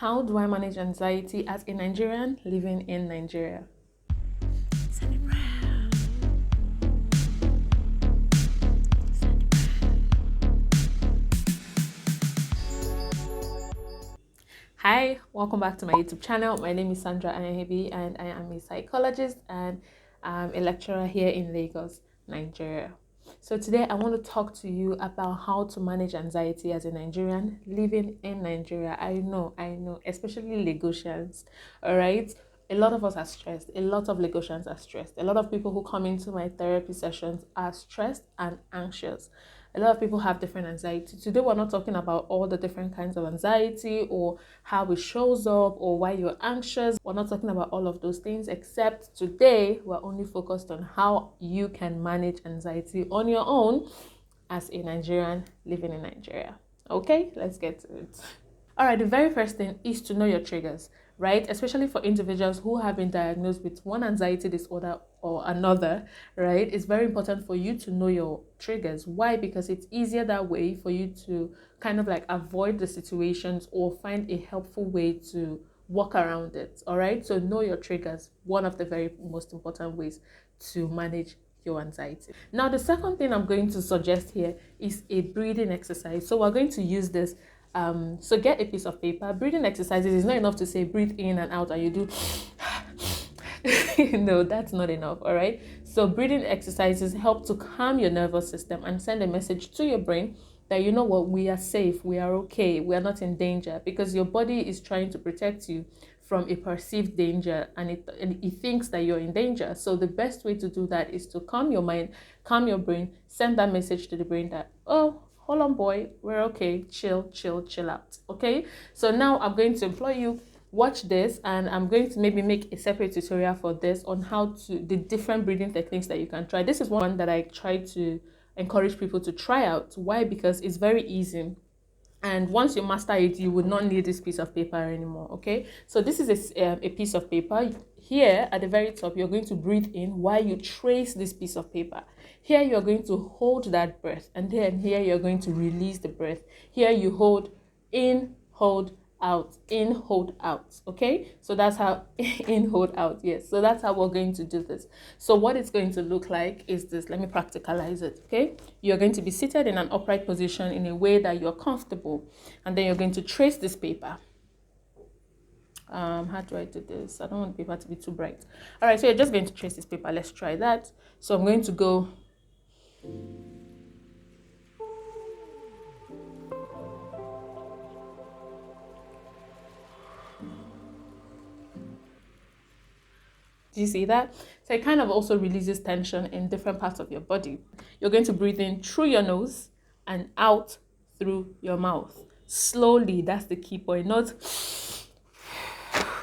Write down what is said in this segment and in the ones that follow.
How do I manage anxiety as a Nigerian living in Nigeria? Hi, welcome back to my YouTube channel. My name is Sandra Anahebi and I am a psychologist and a lecturer here in Lagos, Nigeria. So today I want to talk to you about how to manage anxiety as a Nigerian living in Nigeria. I know, especially Lagosians, all right? A lot of us are stressed. A lot of Lagosians are stressed. A lot of people who come into my therapy sessions are stressed and anxious. A lot of people have different anxiety. Today, we're not talking about all the different kinds of anxiety or how it shows up or why you're anxious. We're not talking about all of those things, except today, we're only focused on how you can manage anxiety on your own as a Nigerian living in Nigeria. Okay, let's get to it. All right, the very first thing is to know your triggers, right? Especially for individuals who have been diagnosed with one anxiety disorder or another, right? It's very important for you to know your triggers. Why? Because it's easier that way for you to kind of like avoid the situations or find a helpful way to walk around it, all right? So know your triggers, one of the very most important ways to manage your anxiety. Now, the second thing I'm going to suggest here is a breathing exercise. So we're going to use this. So get a piece of paper. Breathing exercises is not enough to say breathe in and out and you do no, that's not enough. All right, so breathing exercises help to calm your nervous system and send a message to your brain that, you know what, we are safe, we are okay, we are not in danger, because your body is trying to protect you from a perceived danger, and it thinks that you're in danger. So the best way to do that is to calm your mind, calm your brain, send that message to the brain that, oh, hold on, boy, we're okay, chill out. Okay, so now I'm going to implore you, watch this, and I'm going to maybe make a separate tutorial for this on how to the different breathing techniques that you can try. This is one that I try to encourage people to try out. Why? Because it's very easy, and once you master it, you would not need this piece of paper anymore. Okay, so this is a piece of paper. Here at the very top, you're going to breathe in while you trace this piece of paper. Here you're going to hold that breath, and then here you're going to release the breath. Here you hold in, hold out, in, hold out. Okay, so that's how in, hold out. Yes, so that's how we're going to do this. So what it's going to look like is this. Let me practicalize it. Okay, you're going to be seated in an upright position in a way that you're comfortable, and then you're going to trace this paper. How do I do this? I don't want the paper to be too bright. All right, so you're just going to trace this paper. Let's try that. So I'm going to go do you see that? So it kind of also releases tension in different parts of your body. You're going to breathe in through your nose and out through your mouth. Slowly, that's the key point. Not,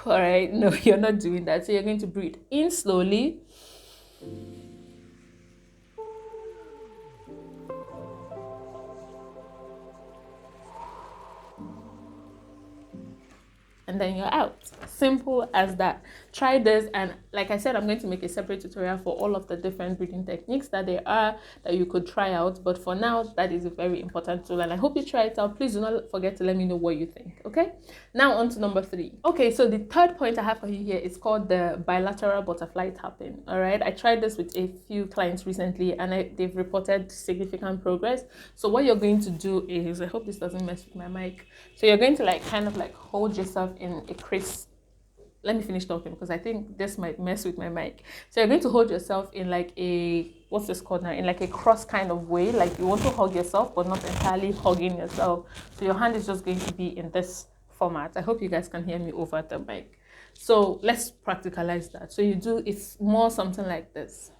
all right, no, you're not doing that. So you're going to breathe in slowly. And then you're out. Simple as that. Try this, and like I said, I'm going to make a separate tutorial for all of the different breathing techniques that there are that you could try out. But for now, that is a very important tool, and I hope you try it out. Please do not forget to let me know what you think. Okay, now on to number 3. Okay, so the third point I have for you here is called the bilateral butterfly tapping. All right, I tried this with a few clients recently, and they've reported significant progress. So what you're going to do is, I hope this doesn't mess with my mic, so you're going to like kind of like hold yourself in a crease. Let me finish talking because I think this might mess with my mic. So you're going to hold yourself in like a, what's this called now? In like a cross kind of way. Like you want to hug yourself, but not entirely hugging yourself. So your hand is just going to be in this format. I hope you guys can hear me over the mic. So let's practicalize that. So you do, it's more something like this.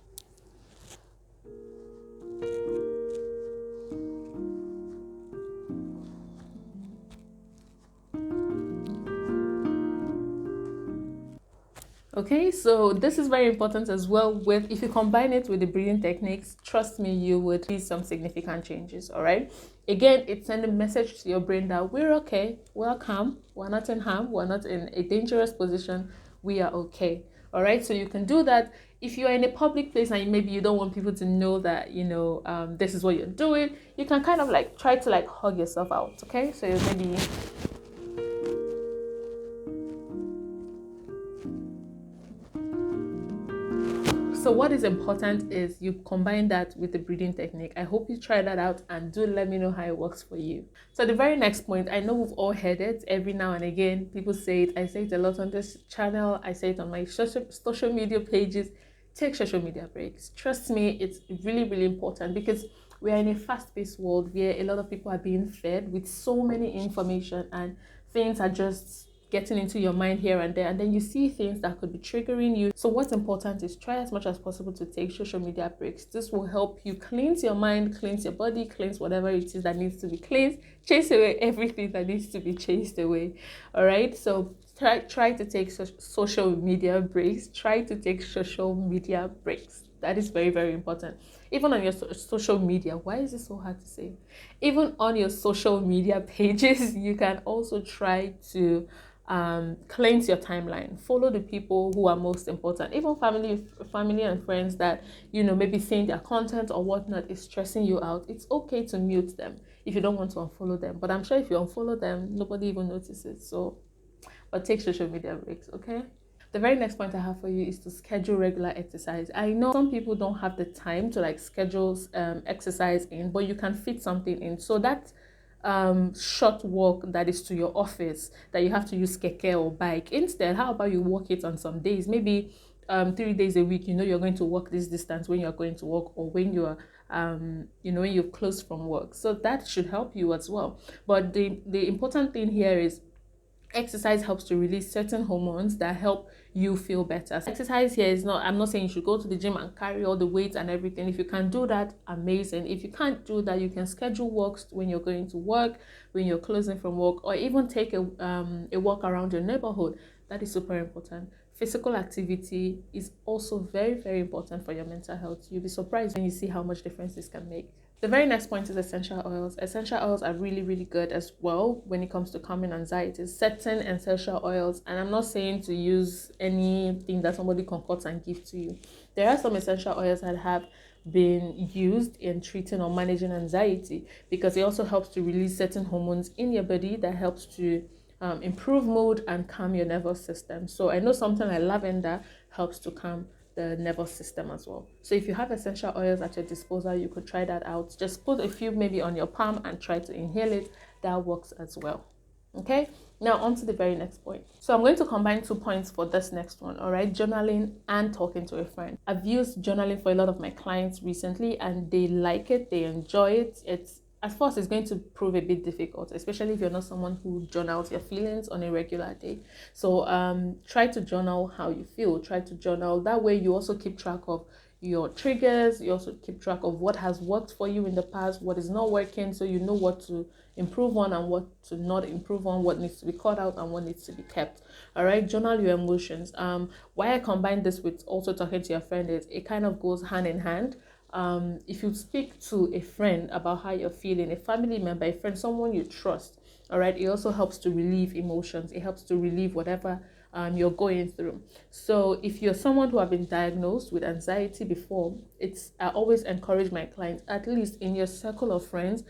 Okay, so this is very important as well. With if you combine it with the breathing techniques, trust me, you would see some significant changes. All right, again, it's sending a message to your brain that we're okay, we're calm, we're not in harm, we're not in a dangerous position, we are okay. All right, so you can do that if you're in a public place and maybe you don't want people to know that, you know, this is what you're doing. You can kind of like try to like hug yourself out. Okay, so maybe So what is important is you combine that with the breathing technique. I hope you try that out and do let me know how it works for you. So the very next point, I know we've all heard it every now and again. People say it. I say it a lot on this channel. I say it on my social media pages. Take social media breaks. Trust me, it's really, really important because we are in a fast-paced world where a lot of people are being fed with so many information and things are just getting into your mind here and there, and then you see things that could be triggering you. So what's important is try as much as possible to take social media breaks. This will help you cleanse your mind, cleanse your body, cleanse whatever it is that needs to be cleansed, chase away everything that needs to be chased away. All right, so try to take social media breaks. Try to take social media breaks. That is very, very important. Even on your social media, why is it so hard to say? Even on your social media pages, you can also try to cleanse your timeline. Follow the people who are most important. Even family and friends that, you know, maybe seeing their content or whatnot is stressing you out. It's okay to mute them if you don't want to unfollow them. But I'm sure if you unfollow them, nobody even notices. So, but take social media breaks, okay? The very next point I have for you is to schedule regular exercise. I know some people don't have the time to like schedule exercise in, but you can fit something in. So that short walk that is to your office that you have to use keke or bike, instead, how about you walk it on some days? Maybe 3 days a week, you know, you're going to walk this distance when you're going to work or when you're you know, when you're close from work. So that should help you as well. But the important thing here is exercise helps to release certain hormones that help you feel better. So exercise here is not, I'm not saying you should go to the gym and carry all the weights and everything. If you can do that, amazing. If you can't do that, you can schedule walks when you're going to work, when you're closing from work, or even take a walk around your neighborhood. That is super important. Physical activity is also very, very important for your mental health. You'll be surprised when you see how much difference this can make. The very next point is essential oils. Essential oils are really, really good as well when it comes to calming anxiety. Certain essential oils, and I'm not saying to use anything that somebody concocts and give to you. There are some essential oils that have been used in treating or managing anxiety because it also helps to release certain hormones in your body that helps to improve mood and calm your nervous system. So I know something like lavender helps to calm the nervous system as well. So if you have essential oils at your disposal, you could try that out. Just put a few maybe on your palm and try to inhale it. That works as well. Okay, now on to the very next point. So I'm going to combine 2 points for this next one. All right, journaling and talking to a friend. I've used journaling for a lot of my clients recently and they like it, they enjoy it. It's at first it's going to prove a bit difficult, especially if you're not someone who journals your feelings on a regular day. So try to journal how you feel. Try to journal. That way you also keep track of your triggers. You also keep track of what has worked for you in the past, what is not working, so you know what to improve on and what to not improve on, what needs to be cut out and what needs to be kept. All right, journal your emotions. Why I combine this with also talking to your friend is it kind of goes hand in hand. If you speak to a friend about how you're feeling, a family member, a friend, someone you trust, all right, it also helps to relieve emotions. It helps to relieve whatever you're going through. So if you're someone who have been diagnosed with anxiety before, I always encourage my clients, at least in your circle of friends,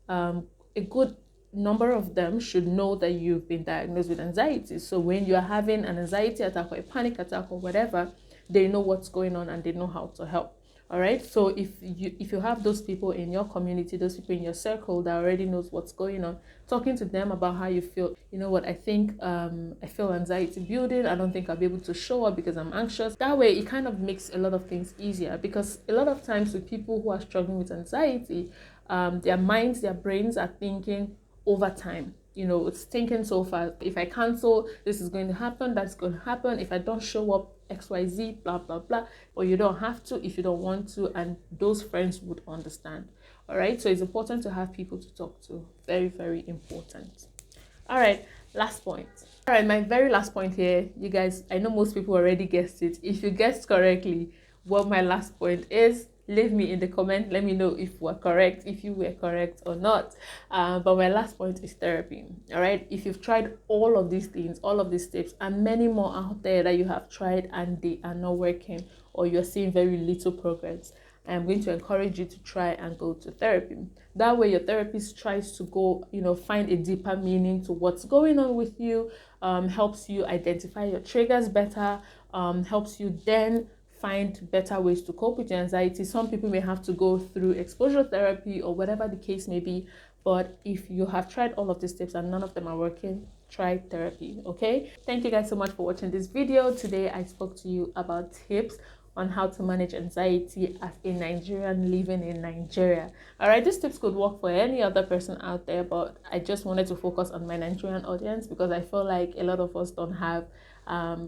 a good number of them should know that you've been diagnosed with anxiety. So when you're having an anxiety attack or a panic attack or whatever, they know what's going on and they know how to help. All right, so if you have those people in your community, those people in your circle that already knows what's going on, talking to them about how you feel, you know what, I think I feel anxiety building, I don't think I'll be able to show up because I'm anxious. That way it kind of makes a lot of things easier, because a lot of times with people who are struggling with anxiety, their minds, their brains are thinking over time. You know, it's thinking so fast. If I cancel, this is going to happen, that's going to happen. If I don't show up, XYZ, blah, blah, blah. But you don't have to if you don't want to, and those friends would understand. All right, so it's important to have people to talk to. Very, very important. All right, last point. All right, my very last point here, you guys, I know most people already guessed it. If you guessed correctly what my last point is, leave me in the comment. Let me know if we're correct, if you were correct or not. But my last point is therapy. All right, if you've tried all of these things, all of these tips, and many more out there that you have tried and they are not working, or you're seeing very little progress, I'm going to encourage you to try and go to therapy. That way your therapist tries to go, you know, find a deeper meaning to what's going on with you, helps you identify your triggers better, helps you then find better ways to cope with your anxiety. Some people may have to go through exposure therapy or whatever the case may be. But if you have tried all of these tips and none of them are working, try therapy. Okay, thank you guys so much for watching this video. Today I spoke to you about tips on how to manage anxiety as a Nigerian living in Nigeria. All right, these tips could work for any other person out there, but I just wanted to focus on my Nigerian audience because I feel like a lot of us don't have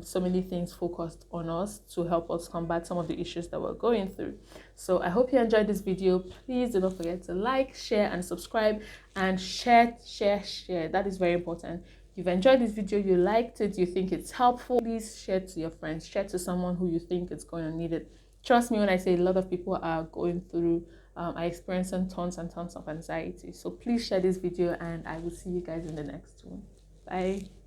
so many things focused on us to help us combat some of the issues that we're going through. So I hope you enjoyed this video. Please do not forget to like, share, and subscribe, and share. That is very important. You've enjoyed this video, you liked it, you think it's helpful, please share to your friends, share to someone who you think is going to need it. Trust me when I say a lot of people are going through, are experiencing tons and tons of anxiety. So please share this video, and I will see you guys in the next one. Bye.